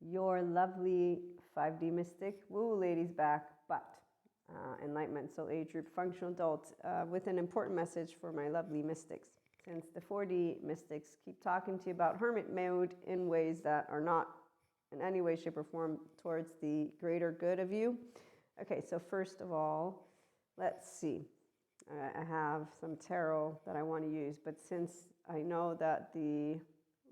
Your lovely 5D mystic, woo ladies back, but Enlightenment Soul Age Group Functional Adult with an important message for my lovely mystics. Since the 4D mystics keep talking to you about hermit mode in ways that are not in any way, shape, or form towards the greater good of you. Okay, so first of all, let's see. I have some tarot that I want to use, but since I know that the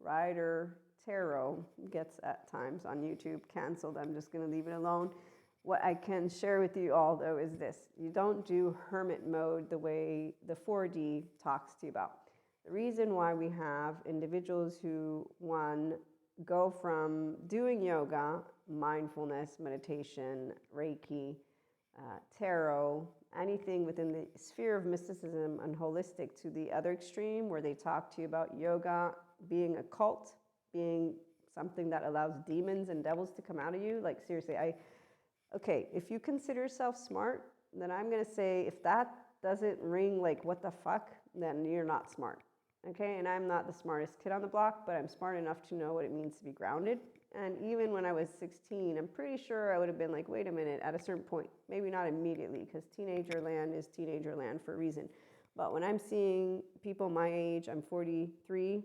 Rider Tarot gets at times on YouTube canceled, I'm just going to leave it alone. What I can share with you all, though, is this. You don't do hermit mode the way the 4D talks to you about. The reason why we have individuals who, one, go from doing yoga, mindfulness, meditation, Reiki, tarot, anything within the sphere of mysticism and holistic to the other extreme where they talk to you about yoga being a cult, being something that allows demons and devils to come out of you. Like seriously, okay, if you consider yourself smart, then I'm going to say if that doesn't ring like what the fuck, then you're not smart. Okay, and I'm not the smartest kid on the block, but I'm smart enough to know what it means to be grounded. And even when I was 16, I'm pretty sure I would have been like, wait a minute, at a certain point, maybe not immediately, because teenager land is teenager land for a reason. But when I'm seeing people my age, I'm 43,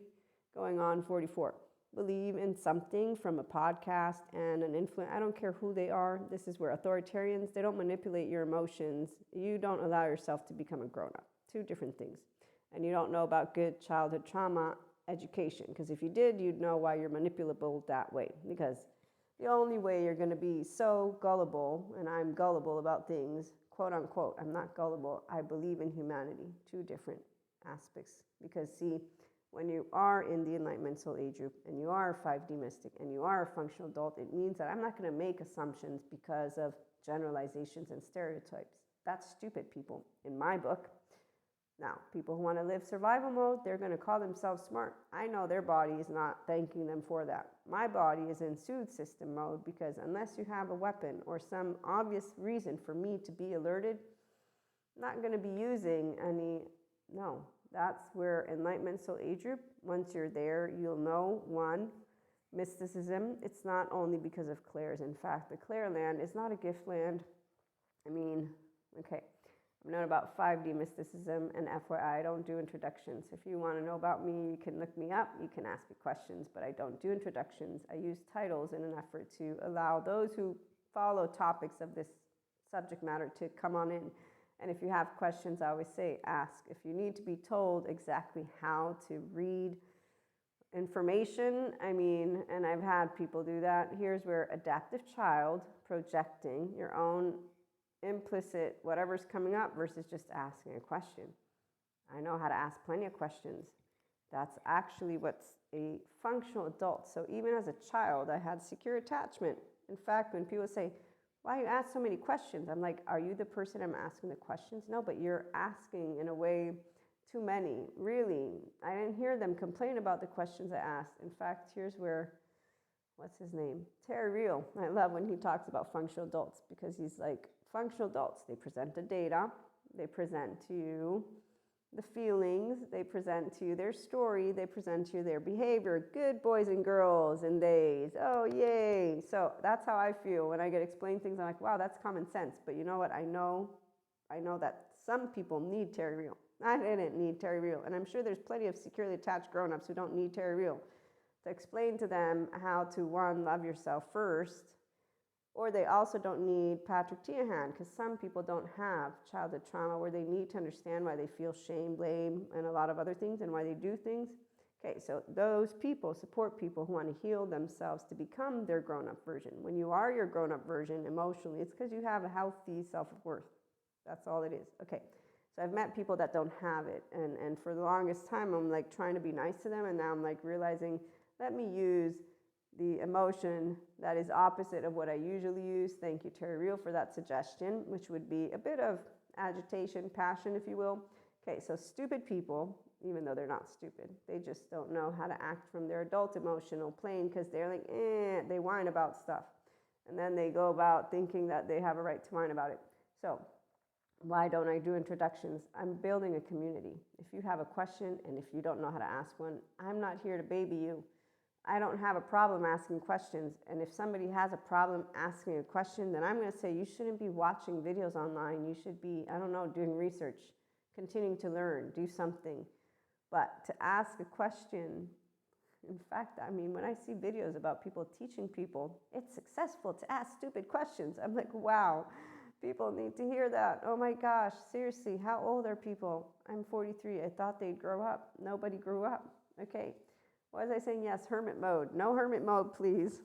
going on 44, believe in something from a podcast and an influence, I don't care who they are. This is where authoritarians, they don't manipulate your emotions. You don't allow yourself to become a grown-up. Two different things. And you don't know about good childhood trauma education, because if you did, you'd know why you're manipulable that way. Because the only way you're going to be so gullible, and I'm gullible about things, quote unquote, I'm not gullible, I believe in humanity. Two different aspects. Because see, when you are in the Enlightenment Soul Age Group, and you are a 5D mystic, and you are a functional adult, it means that I'm not going to make assumptions because of generalizations and stereotypes. That's stupid, people, in my book. Now, people who want to live survival mode, they're going to call themselves smart. I know their body is not thanking them for that. My body is in soothe system mode because unless you have a weapon or some obvious reason for me to be alerted, I'm not going to be using any, no. That's where Enlightenment Soul Age Group, once you're there, you'll know, one, mysticism, it's not only because of clairs. In fact, the clair land is not a gift land. I mean, okay. I've known about 5D mysticism, and FYI, I don't do introductions. If you want to know about me, you can look me up, you can ask me questions, but I don't do introductions. I use titles in an effort to allow those who follow topics of this subject matter to come on in. And if you have questions, I always say, ask. If you need to be told exactly how to read information, I mean, and I've had people do that, here's where adaptive child, projecting your own implicit whatever's coming up versus just asking a question. I know how to ask plenty of questions. That's actually what's a functional adult. So even as a child, I had secure attachment. In fact, when people say, why you ask so many questions? I'm like, are you the person I'm asking the questions? No, but you're asking in a way too many. Really, I didn't hear them complain about the questions I asked. In fact, here's where, what's his name? Terry Real. I love when he talks about functional adults because he's like, functional adults, they present the data, they present to you the feelings, they present to you their story, they present to you their behavior, good boys and girls and theys, oh yay. So that's how I feel when I get explained things. I'm like, wow, that's common sense. But you know what, I know that some people need Terry Real. I didn't need Terry Real, and I'm sure there's plenty of securely attached grown-ups who don't need Terry Real to explain to them how to, one, love yourself first, or they also don't need Patrick Teahan, because some people don't have childhood trauma where they need to understand why they feel shame, blame, and a lot of other things, and why they do things. Okay, so those people support people who want to heal themselves to become their grown-up version. When you are your grown-up version emotionally, it's because you have a healthy self-worth. That's all it is. Okay, so I've met people that don't have it, and for the longest time, I'm like trying to be nice to them, and now I'm like realizing, let me use the emotion that is opposite of what I usually use. Thank you, Terry Real, for that suggestion, which would be a bit of agitation, passion, if you will. Okay, so stupid people, even though they're not stupid, they just don't know how to act from their adult emotional plane because they're like, they whine about stuff. And then they go about thinking that they have a right to whine about it. So why don't I do introductions? I'm building a community. If you have a question and if you don't know how to ask one, I'm not here to baby you. I don't have a problem asking questions. And if somebody has a problem asking a question, then I'm going to say you shouldn't be watching videos online. You should be, I don't know, doing research, continuing to learn, do something. But to ask a question, in fact, I mean, when I see videos about people teaching people, it's successful to ask stupid questions. I'm like, wow, people need to hear that. Oh my gosh, seriously, how old are people? I'm 43. I thought they'd grow up. Nobody grew up. Okay. Why was I saying yes? Hermit mode. No hermit mode, please.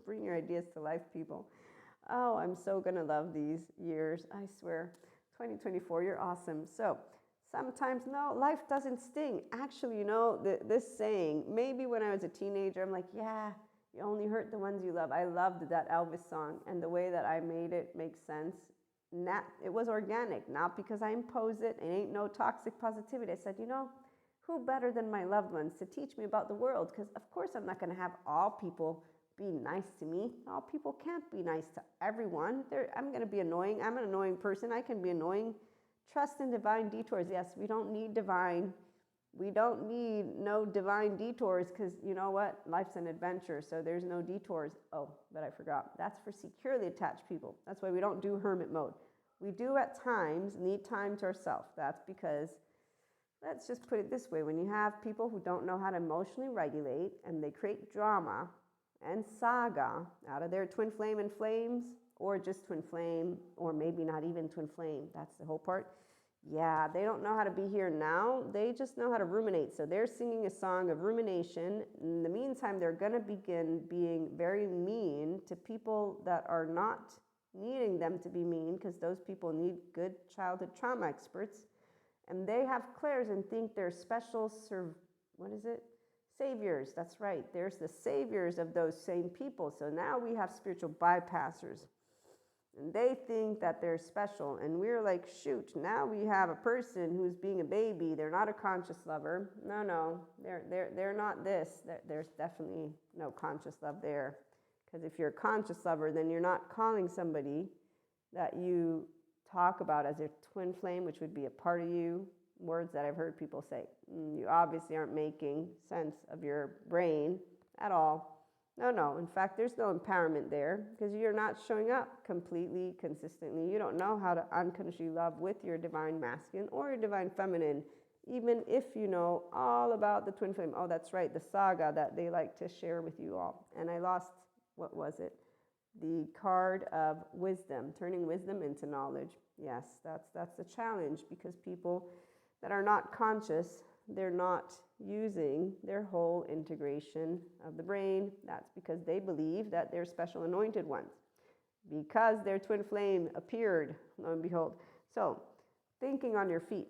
Bring your ideas to life, people. Oh, I'm so going to love these years. I swear. 2024, you're awesome. So sometimes, no, life doesn't sting. Actually, you know, this saying, maybe when I was a teenager, I'm like, yeah, you only hurt the ones you love. I loved that Elvis song, and the way that I made it make sense. It was organic, not because I imposed it. It ain't no toxic positivity. I said, you know, who better than my loved ones to teach me about the world? Because of course I'm not going to have all people be nice to me. All people can't be nice to everyone. I'm going to be annoying. I'm an annoying person. I can be annoying. Trust in divine detours. Yes, we don't need no divine detours, because you know what? Life's an adventure, so there's no detours. Oh, but I forgot. That's for securely attached people. That's why we don't do hermit mode. We do at times need time to ourselves. That's because, let's just put it this way, when you have people who don't know how to emotionally regulate and they create drama and saga out of their twin flame and flames, or just twin flame, or maybe not even twin flame, that's the whole part. Yeah, they don't know how to be here now. They just know how to ruminate. So they're singing a song of rumination. In the meantime, they're going to begin being very mean to people that are not needing them to be mean, because those people need good childhood trauma experts. And they have clairs and think they're special, saviors. That's right. There's the saviors of those same people. So now we have spiritual bypassers. And they think that they're special. And we're like, shoot, now we have a person who's being a baby. They're not a conscious lover. No, they're not this. There's definitely no conscious love there. Because if you're a conscious lover, then you're not calling somebody that you talk about as your twin flame, which would be a part of you. Words that I've heard people say. You obviously aren't making sense of your brain at all. No. In fact, there's no empowerment there, because you're not showing up completely, consistently. You don't know how to unconditionally love with your divine masculine or your divine feminine, even if you know all about the twin flame. Oh, that's right, the saga that they like to share with you all. And I lost, what was it? The card of wisdom, turning wisdom into knowledge. Yes, that's the challenge, because people that are not conscious, they're not using their whole integration of the brain. That's because they believe that they're special anointed ones, because their twin flame appeared, lo and behold. So thinking on your feet,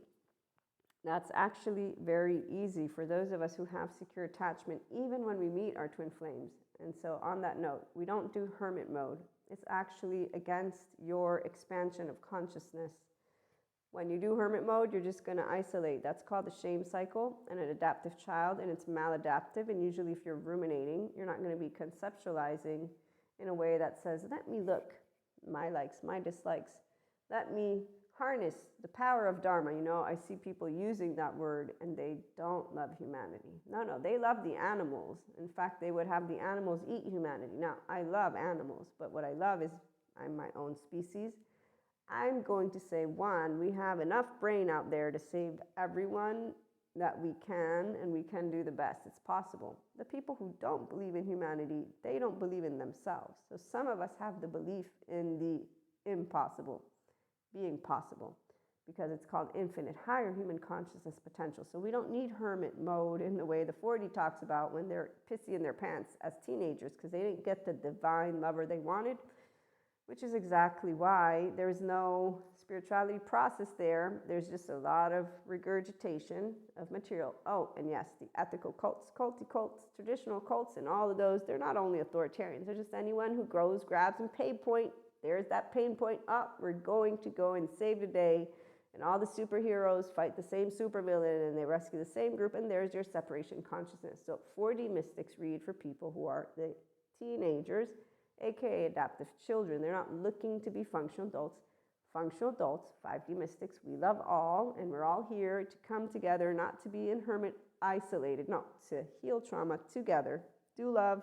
that's actually very easy for those of us who have secure attachment, even when we meet our twin flames. And so on that note, we don't do hermit mode. It's actually against your expansion of consciousness. When you do hermit mode, you're just going to isolate. That's called the shame cycle and an adaptive child, and it's maladaptive. And usually if you're ruminating, you're not going to be conceptualizing in a way that says, let me look, my likes, my dislikes. Let me harness the power of Dharma. You know, I see people using that word and they don't love humanity. No, they love the animals. In fact, they would have the animals eat humanity. Now, I love animals, but what I love is I'm my own species. I'm going to say, one, we have enough brain out there to save everyone that we can, and we can do the best. It's possible. The people who don't believe in humanity, they don't believe in themselves. So some of us have the belief in the impossible being possible, because it's called infinite higher human consciousness potential. So we don't need hermit mode in the way the 40 talks about when they're pissy in their pants as teenagers, because they didn't get the divine lover they wanted. Which is exactly why there's no spirituality process there. There's just a lot of regurgitation of material. Oh, and yes, the ethical cults, culty cults, traditional cults, and all of those, they're not only authoritarians. They're just anyone who grows, grabs, and pain point. There's that pain point. We're going to go and save the day. And all the superheroes fight the same supervillain, and they rescue the same group, and there's your separation consciousness. So 4D mystics read for people who are the teenagers, aka adaptive children. They're not looking to be functional adults. Functional adults, 5D mystics, we love all, and we're all here to come together, not to be in hermit isolated. No, to heal trauma together. Do love,